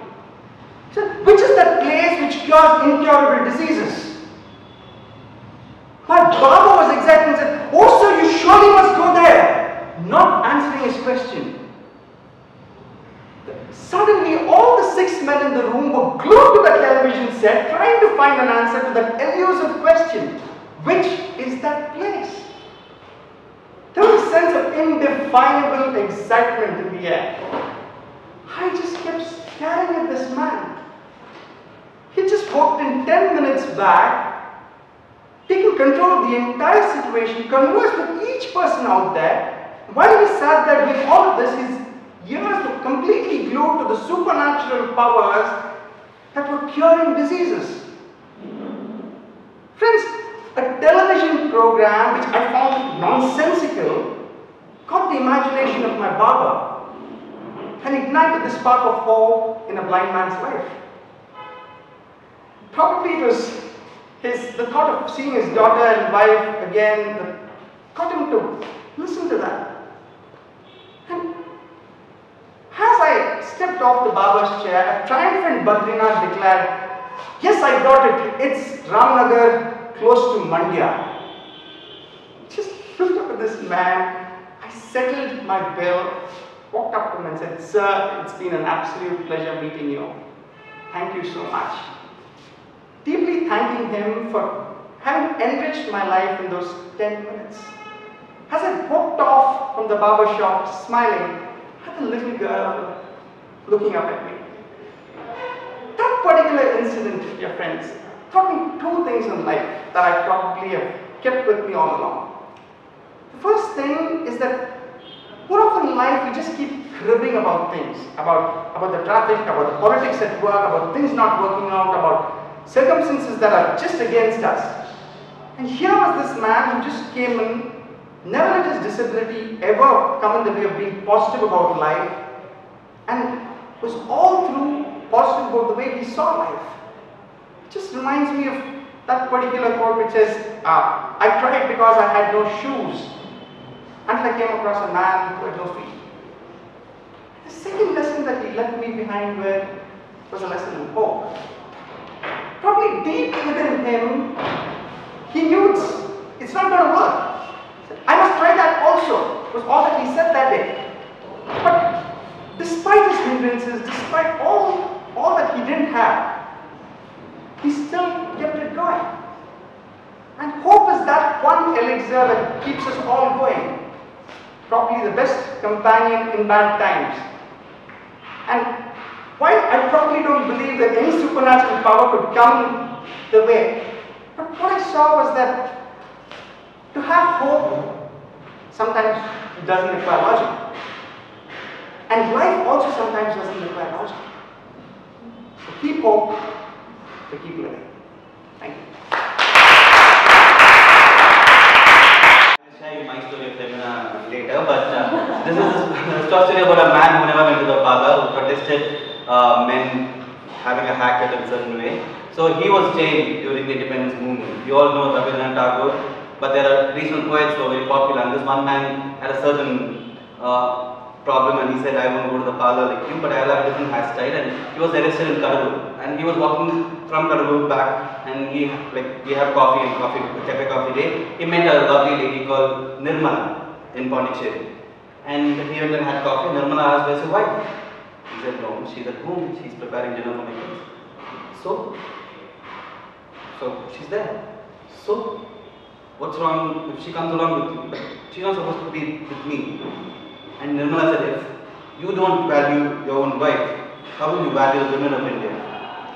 He said, which is that place which cures incurable diseases? My barber was excited and said, oh sir, you surely must go there. Not answering his question. Suddenly, all the 6 men in the room were glued to the television set, trying to find an answer to that elusive question. Which is that place? There was a sense of indefinable excitement in the air. I just kept staring at this man. He just walked in 10 minutes back, taking control of the entire situation, conversed with each person out there. While he sat there doing all of this, his ears were completely glued to the supernatural powers that were curing diseases. Friends, a television program which I found nonsensical caught the imagination of my barber and ignited the spark of hope in a blind man's life. Probably it was the thought of seeing his daughter and wife again that got him to listen to that. And as I stepped off the barber's chair, a triumphant Badrinath declared, yes, I got it. It's Ramnagar, close to Mandya. Just looked up at this man. I settled my bill, walked up to him and said, sir, it's been an absolute pleasure meeting you. Thank you so much. Deeply thanking him for having enriched my life in those 10 minutes. As I walked off from the barber shop, smiling, I had a little girl looking up at me. That particular incident, dear friends, taught me 2 things in life that I probably have kept with me all along. The first thing is that more often in life we just keep cribbing about things, about the traffic, about the politics at work, about things not working out, about circumstances that are just against us. And here was this man who just came in, never let his disability ever come in the way of being positive about life, and was all through positive about the way he saw life. It just reminds me of that particular quote which says, I cried because I had no shoes until I came across a man who had no feet. The second lesson that he left me behind with was a lesson in hope. Probably deep within him, he knew it's not going to work. I must try that also, was all that he said that day. But despite his hindrances, despite all that he didn't have, he still kept it going. And hope is that one elixir that keeps us all going. Probably the best companion in bad times. And while I probably don't believe that any supernatural power could come the way, but what I saw was that to have hope, sometimes it doesn't require logic. And life also sometimes doesn't require logic. So keep hope to keep living. Thank you. I'll share you my story of Femina later, but this is a story about a man who never went to the parlor, who protested men having a haircut in a certain way. So he was jailed during the independence movement. You all know Rabindranath Tagore, but there are regional poets who are very popular, and this one man had a certain problem, and he said, I won't go to the parlor like you, but I'll have a different hairstyle. And he was arrested in Kadalur, and he was walking from Kadalur back, and we had coffee and cafe coffee day. He met a lovely lady called Nirmala in Pondicherry, and he went and had coffee. Nirmala asked, where's your wife? He said, no, she's at home, she's preparing dinner for my kids. So she's there. So what's wrong if she comes along with you? But she's not supposed to be with me. And Nirmala said, if you don't value your own wife, how will you value the women of India?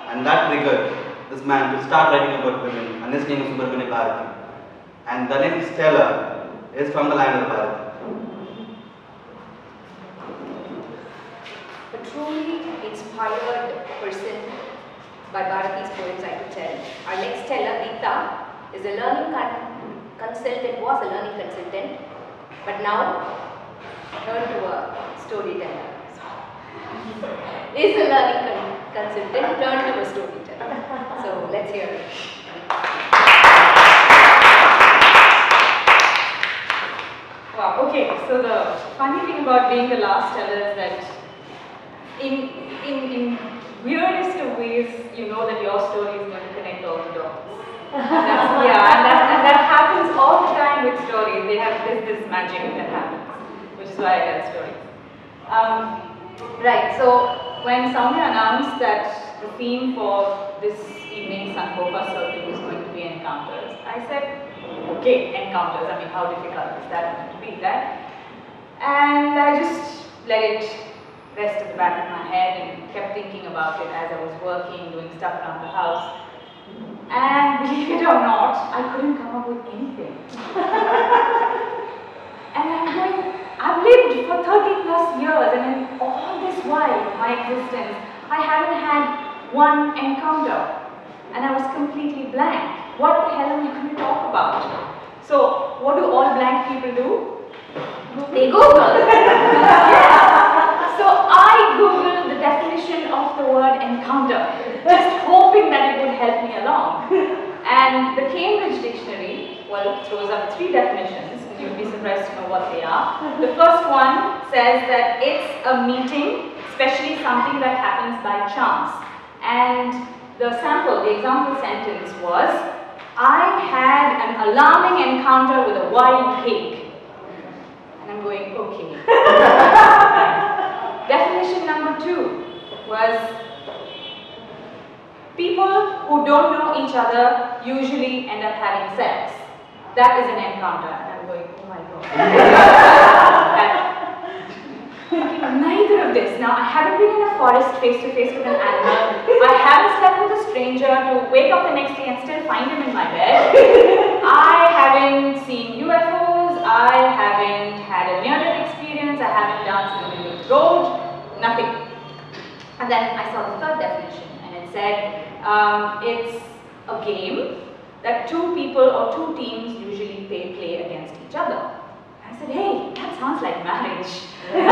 And that triggered this man to start writing about women, and his name is Subramanya Bharati. And the next teller is from the land of Bharati. A truly inspired person by Bharati's poems I could tell. Our next teller, Deepta, is a learning consultant, was a learning consultant, but now turned to a storyteller. Is a learning consultant turned to a storyteller. So let's hear it. Wow, okay, so the funny thing about being the last teller is that in weirdest of ways, you know that your story is going to connect all the dots. And that happens all the time with stories. They have this magic that happens, which is why I tell stories. Right, so when Soumya announced that the theme for this evening's Sankofa Circle was going to be encounters, I said, okay, encounters, I mean, how difficult is that going to be, right? And I just let it rest at the back of my head and kept thinking about it as I was working, doing stuff around the house. And believe it or not, I couldn't come up with anything. And I'm going, I've lived for 30 plus years, and in all this while of my existence, I haven't had one encounter. And I was completely blank. What the hell am I going to talk about? So, what do all blank people do? They Google. Yes. So I Googled the definition of the word encounter, just hoping that it would help me along. And the Cambridge Dictionary, well, throws up 3 definitions, and you'd be surprised to know what they are. The first one says that it's a meeting, especially something that happens by chance. And the sample, the example sentence was, I had an alarming encounter with a wild pig. And I'm going, okay. Definition number 2 was, people who don't know each other usually end up having sex. That is an encounter. And I'm going, oh my god. Thinking neither of this. Now, I haven't been in a forest face to face with an animal. I haven't slept with a stranger to wake up the next day and still find him in my bed. I haven't seen UFOs. I haven't had a near-death experience. I haven't danced in the middle of the road. Nothing. And then I saw the 3rd definition, and it said it's a game that 2 people or 2 teams usually play against each other. I said, hey, that sounds like marriage. And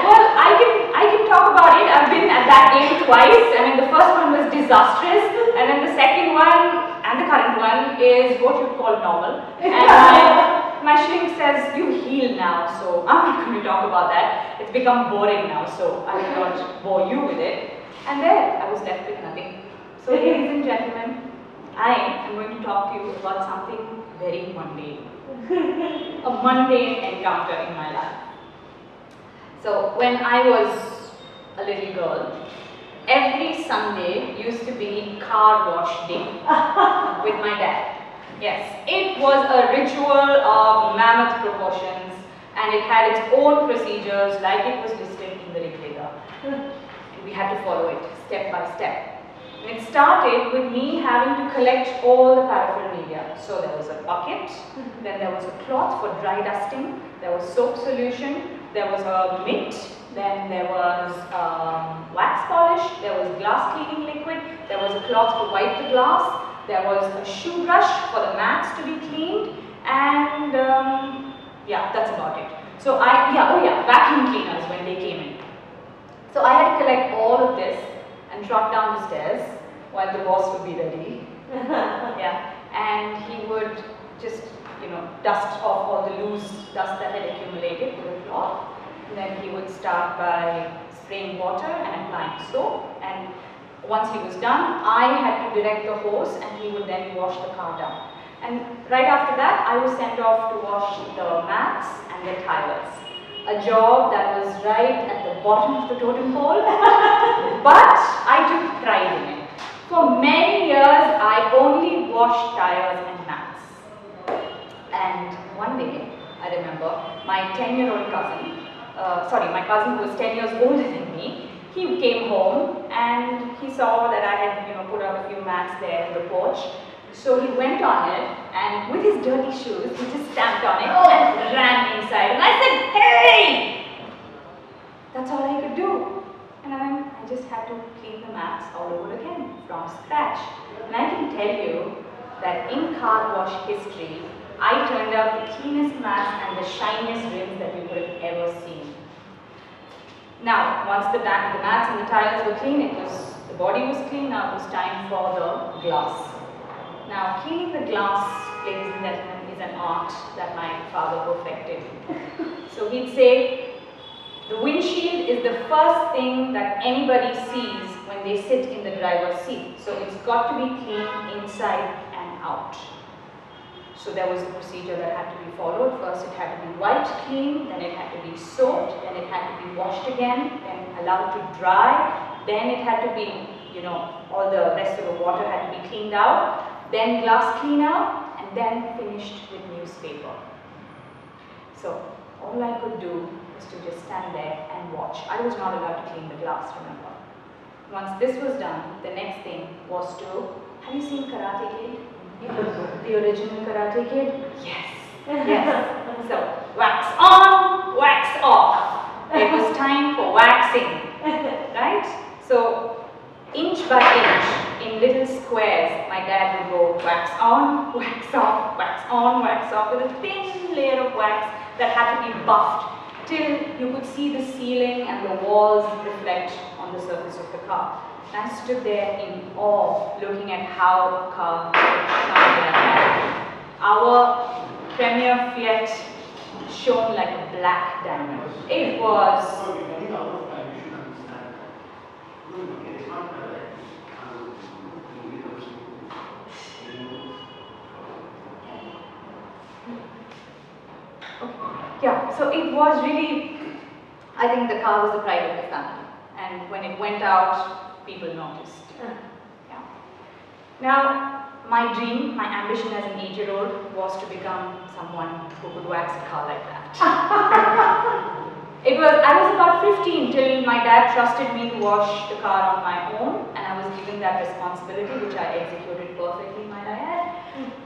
well, I can talk about it. I've been at that game twice. I mean, the first one was disastrous, and then the second one and the current one is what you'd call normal. And my shrink says, you heal now, so I'm not going to talk about that. It's become boring now, so I will not bore you with it. And there, I was left with nothing. So ladies and gentlemen, I am going to talk to you about something very mundane. A mundane encounter in my life. So when I was a little girl, every Sunday used to be car wash day with my dad. Yes, it was a ritual of mammoth proportions, and it had its own procedures like it was listed in the Rig Veda. We had to follow it step by step. And it started with me having to collect all the paraphernalia. So there was a bucket, then there was a cloth for dry dusting, there was soap solution, there was a mitt, then there was wax polish, there was glass cleaning liquid, there was a cloth to wipe the glass, there was a shoe brush for the mats to be cleaned, and yeah, that's about it. So vacuum cleaners when they came in. So I had to collect all of this and trot down the stairs while the boss would be ready. Yeah, and he would just, dust off all the loose dust that had accumulated with a cloth. And then he would start by spraying water and applying soap. And once he was done, I had to direct the hose, and he would then wash the car down. And right after that, I was sent off to wash the mats and the tires. A job that was right at the bottom of the totem pole, but I took pride in it. For many years, I only washed tires and mats. And one day, I remember, my 10-year-old cousin, my cousin who was 10 years older than me, he came home and he saw that I had, put out a few mats there in the porch. So he went on it, and with his dirty shoes, he just stamped on it and ran inside. And I said, hey! That's all I could do. And then I just had to clean the mats all over again from scratch. And I can tell you that in car wash history, I turned out the cleanest mats and the shiniest rims that you could have ever seen. Now, once the mats and the tires were clean, the body was clean, now it was time for the glass. Now, cleaning the glass, ladies and gentlemen, is an art that my father perfected. So he'd say, the windshield is the first thing that anybody sees when they sit in the driver's seat. So it's got to be clean inside and out. So there was a procedure that had to be followed. First it had to be wiped clean, then it had to be soaked, then it had to be washed again, then allowed to dry, then it had to be, all the rest of the water had to be cleaned out, then glass cleaner, and then finished with newspaper. So all I could do was to just stand there and watch. I was not allowed to clean the glass, remember. Once this was done, the next thing was to, have you seen Karate Kid? The original Karate Kid? Yes. Yes. So, wax on, wax off. It was time for waxing. Right? So, inch by inch, in little squares, my dad would go wax on, wax off, wax on, wax off, with a thin layer of wax that had to be buffed till you could see the ceiling and the walls reflect on the surface of the car. And I stood there in awe, looking at how a car shone like that. Our Premier Fiat shone like a black diamond. It was... Yeah, so it was really, I think the car was the pride of the family. And when it went out, people noticed. Yeah. Now, my dream, my ambition as an 8-year-old was to become someone who could wax a car like that. I was about 15 till my dad trusted me to wash the car on my own, and I was given that responsibility, which I executed perfectly, might I add.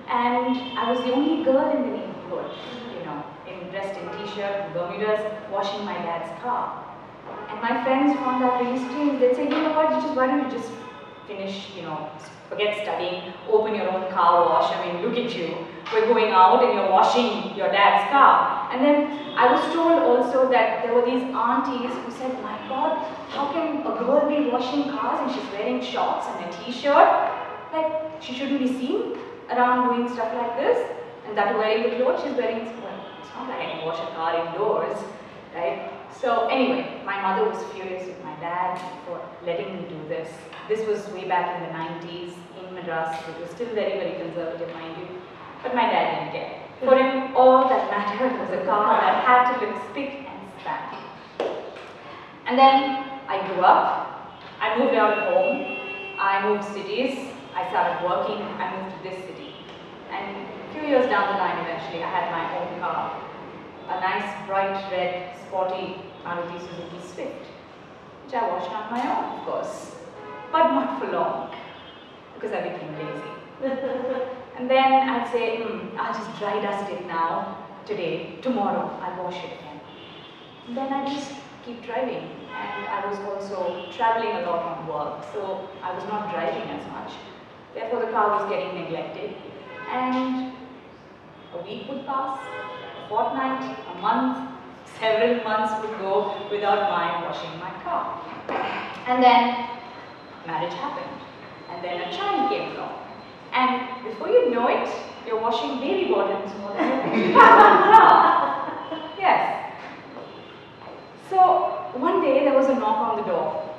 And I was the only girl in the neighborhood, dressed in t-shirt and Bermudas, washing my dad's car. And my friends found that really strange. They'd say, why don't you just finish, forget studying, open your own car wash. I mean, look at you. We're going out and you're washing your dad's car. And then I was told also that there were these aunties who said, my God, how can a girl be washing cars and she's wearing shorts and a t-shirt? Like, she shouldn't be seen around doing stuff like this. And that wearing the clothes she's wearing, it's not like I can wash a car indoors, right? So anyway, my mother was furious with my dad for letting me do this. This was way back in the 90s in Madras. It was still very, very conservative, mind you. But my dad didn't care. For him, all that mattered was a car that had to look spick and span. And then I grew up. I moved out of home. I moved cities. I started working. I moved to this city. And a few years down the line, eventually, I had my own car. A nice, bright red, sporty Maruti Suzuki Swift, which I washed on my own, of course. But not for long, because I became lazy. And then I'd say, I'll just dry dust it now, today, tomorrow, I'll wash it again. And then I just keep driving. And I was also traveling a lot on work, so I was not driving as much. Therefore, the car was getting neglected. And a week would pass, a fortnight, a month, several months would go without my washing my car. And then marriage happened. And then a child came along. And before you know it, you're washing baby bottoms more than you're washing your car. Yes. So one day there was a knock on the door.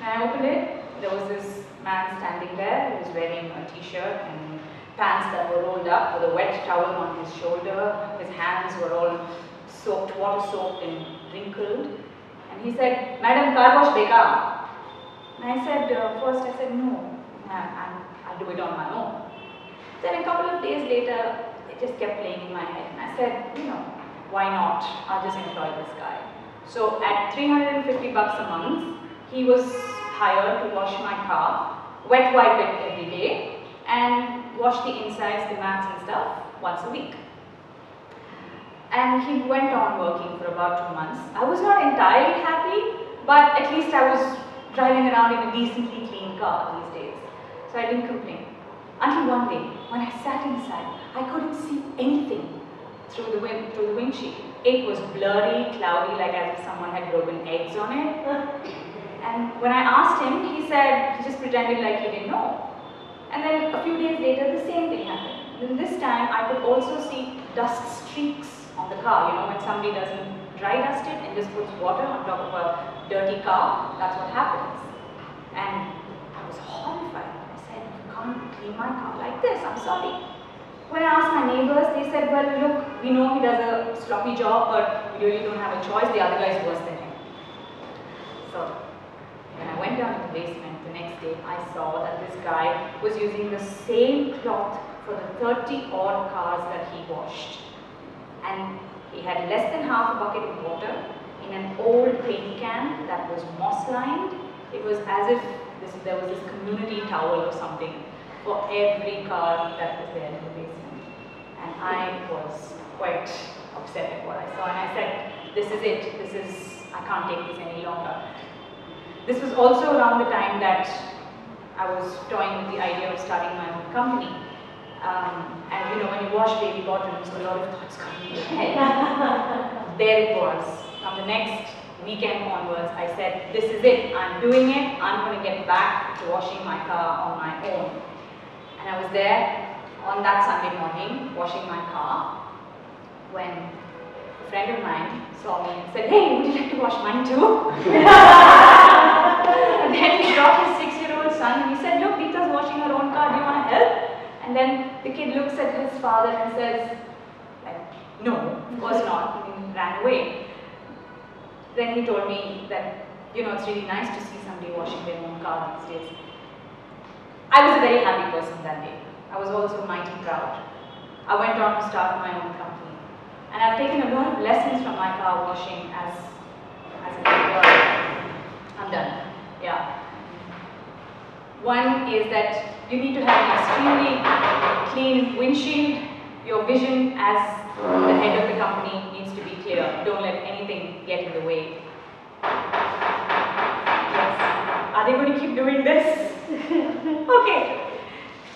When I opened it, there was this man standing there. He was wearing a t-shirt and pants that were rolled up with a wet towel on his shoulder. His hands were all soaked, water-soaked and wrinkled. And he said, "Madam, car wash deka?" And I said, first I said, no, I'll do it on my own. Then a couple of days later, it just kept playing in my head. And I said, why not? I'll just employ this guy. So at $350 a month, he was hired to wash my car, wet wipe it every day, and wash the insides, the mats and stuff once a week. and he went on working for about 2 months. I was not entirely happy, but at least I was driving around in a decently clean car these days, so I didn't complain. Until one day, when I sat inside, I couldn't see anything through the windshield. It was blurry, cloudy, like as if someone had broken eggs on it. And when I asked him, he said he just pretended like he didn't know. And then a few days later, the same thing happened. And this time, I could also see dust streaks on the car. You know, when somebody doesn't dry dust it and just puts water on top of a dirty car, that's what happens. And I was horrified. I said, you can't clean my car like this, I'm sorry. When I asked my neighbors, they said, well, look, we know he does a sloppy job, but we really don't have a choice. The other guy is worse than him. So, when I went down to the basement the next day, I saw that this guy was using the same cloth for the 30 odd cars that he washed. And he had less than half a bucket of water in an old paint can that was moss lined. It was as if there was this community towel or something for every car that was there in the basement. And I was quite upset at what I saw, and I said, this is it, I can't take this any longer. This was also around the time that I was toying with the idea of starting my own company. And you know, when you wash baby bottoms, a lot of thoughts come in your head. There it was. From the next weekend onwards, I said, this is it, I'm doing it, I'm going to get back to washing my car on my own. And I was there on that Sunday morning, washing my car, when a friend of mine saw me and said, hey, would you like to wash mine too? And then he brought his 6-year-old son and he said, look, Deepta's washing her own car, do you want to help? And then the kid looks at his father and says, like, no, of course not, and he ran away. Then he told me that, you know, it's really nice to see somebody washing their own car these days. I was a very happy person that day. I was also mighty proud. I went on to start my own company. And I've taken a lot of lessons from my car washing as a girl. I'm done. Yeah. One is that you need to have an extremely clean windshield. Your vision as the head of the company needs to be clear. Don't let anything get in the way. Yes. Are they going to keep doing this? Okay.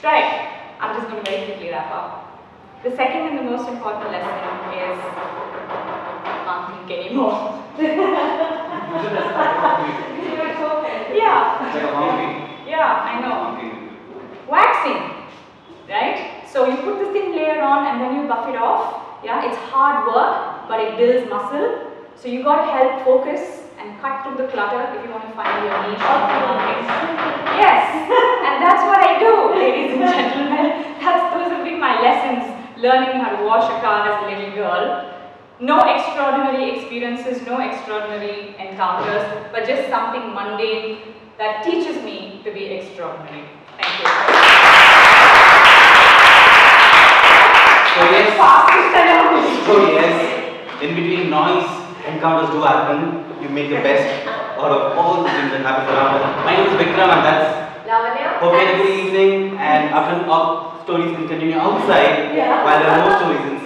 Right. I'm just going to very quickly wrap up. The second and the most important lesson is I can't think anymore. Yeah. Yeah, I know. Waxing, right? So you put the thin layer on and then you buff it off. Yeah, it's hard work, but it builds muscle. So you got to help focus and cut through the clutter if you want to find your niche in the market. Yes, and that's what I do, ladies and gentlemen. Those have been my lessons, learning how to wash a car as a little girl. No extraordinary experiences, no extraordinary encounters, but just something mundane that teaches me to be extraordinary. Thank you. So yes, in between noise, encounters do happen. You make the best out of all the things that happen around us. My name is Vikram and that's Lavanya. hope you had a good evening, and after all stories can continue outside while there are more stories inside.